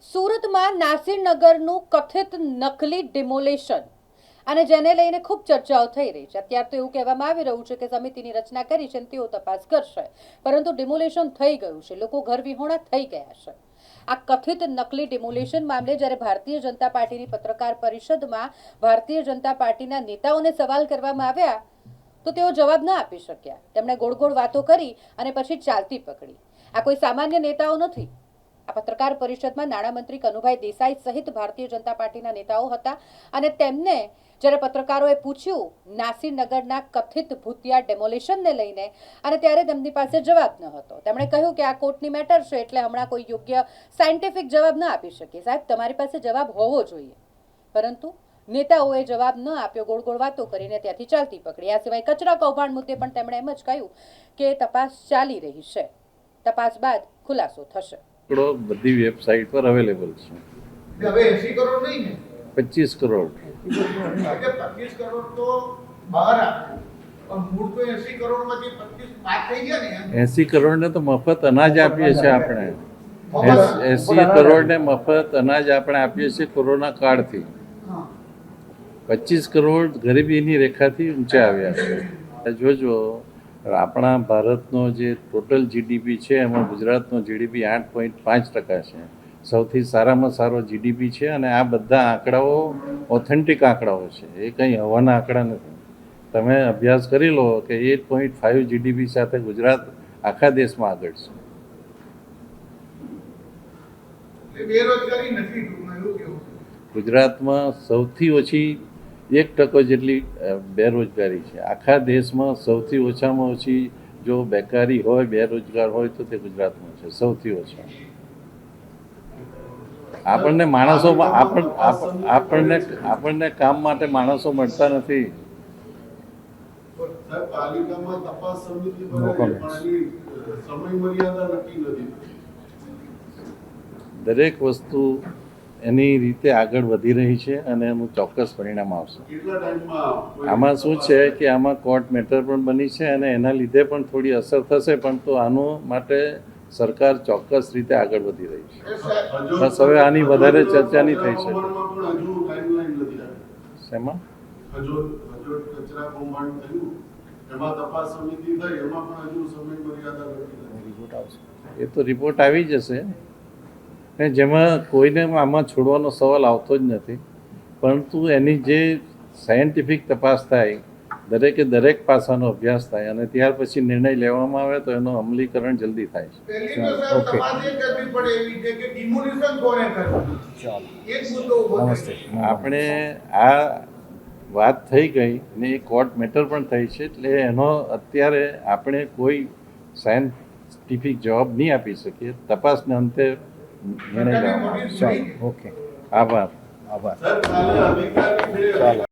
સુરતમાં નાસિરનગરનું કથિત નકલી ડિમોલેશન અને જેને લઈને ખૂબ ચર્ચાઓ થઈ રહી છે. અત્યારે તો એવું કહેવામાં આવી રહ્યું છે કે સમિતિની રચના કરી છે અને તેઓ તપાસ કરશે, પરંતુ ડિમોલેશન થઈ ગયું છે, લોકો ઘર વિહોણા થઈ ગયા છે. આ કથિત નકલી ડિમોલેશન મામલે જ્યારે ભારતીય જનતા પાર્ટીની પત્રકાર પરિષદમાં ભારતીય જનતા પાર્ટીના નેતાઓને સવાલ કરવામાં આવ્યા તો તેઓ જવાબ ન આપી શક્યા. તેમણે ગોળ ગોળ વાતો કરી અને પછી ચાલતી પકડી. આ કોઈ સામાન્ય નેતાઓ નથી. આ પત્રકાર પરિષદમાં નાણામંત્રી કનુભાઈ દેસાઈ સહિત ભારતીય જનતા પાર્ટીના નેતાઓ હતા અને તેમને જ્યારે પત્રકારોએ પૂછ્યું નાસિરનગરના કથિત ભૂતિયા ડેમોલેશનને લઈને અને ત્યારે તેમની પાસે જવાબ ન હતો. તેમણે કહ્યું કે આ કોર્ટની મેટર છે એટલે હમણાં કોઈ યોગ્ય સાયન્ટિફિક જવાબ ન આપી શકીએ. સાહેબ, તમારી પાસે જવાબ હોવો જોઈએ, પરંતુ નેતાઓએ જવાબ ન આપ્યો, ગોળ ગોળ વાતો કરીને ત્યાંથી ચાલતી પકડી. આ સિવાય કચરા કૌભાંડ મુદ્દે પણ તેમણે એમ જ કહ્યું કે તપાસ ચાલી રહી છે, તપાસ બાદ ખુલાસો થશે. બધી વેબસાઇટ પર અવેલેબલ છે. હવે 80 કરોડ નહીં ને 25 કરોડ. 25 કરોડ તો બહાર આવ્યું, પણ મૂળ તો 80 કરોડમાંથી 25 બાદ થઈ ગયા ને. 80 કરોડને તો મફત અનાજ આપીએ છીએ આપણે. 80 કરોડને મફત અનાજ આપણે આપીએ છીએ કોરોના કાળથી. 25 કરોડ ગરીબીની રેખાથી ઊંચે આવ્યા છે. જોજો, આપણા ભારતનો જે ટોટલ જીડીપી છે એમાં ગુજરાતનો જીડીપી 8.5% છે. સૌથી સારામાં સારો જીડીપી છે અને આ બધા આંકડાઓ ઓથેન્ટિક આંકડાઓ છે, એ કંઈ હવાના આંકડા નથી. તમે અભ્યાસ કરી લો કે 8.5 જીડીપી સાથે ગુજરાત આખા દેશમાં આગળ છે. બેરોજગારી નથી ટૂંકમાં એવું. ગુજરાતમાં સૌથી ઓછી 1% જેટલી બેરોજગારી છે. આખા દેશમાં સૌથી ઓછામાં ઓછી જો બેકારી હોય, બેરોજગાર હોય તો તે ગુજરાતમાં છે, સૌથી ઓછા. આપણને માણસો આપણને કામ માટે માણસો મળતા નથી. પાલિકામાં તપાસ સમિતિ સમય મર્યાદા નક્કી નથી. દરેક વસ્તુ એની રીતે આગળ વધી રહી છે અને એનું ચોક્કસ પરિણામ આવશે. આમાં શું છે કે આમાં કોર્ટ મેટર પણ બની છે અને એના લીધે પણ થોડી અસર થશે, પણ તો આનું માટે સરકાર ચોક્કસ રીતે આગળ વધી રહી છે. બસ હવે આની વધારે ચર્ચા નહીં થઈ શકે. શેમાં? એ તો રિપોર્ટ આવી જશે, જેમાં કોઈને આમાં છોડવાનો સવાલ આવતો જ નથી, પરંતુ એની જે સાયન્ટિફિક તપાસ થાય, દરેકે દરેક પાસાનો અભ્યાસ થાય અને ત્યાર પછી નિર્ણય લેવામાં આવે તો એનું અમલીકરણ જલ્દી થાય છે. આપણે આ વાત થઈ ગઈ ને એ કોર્ટ મેટર પણ થઈ છે, એટલે એનો અત્યારે આપણે કોઈ સાયન્ટિફિક જવાબ નહીં આપી શકીએ. તપાસને અંતે નિર્ણય લેવામાં આવશે. ઓકે, આભાર. ચાલો.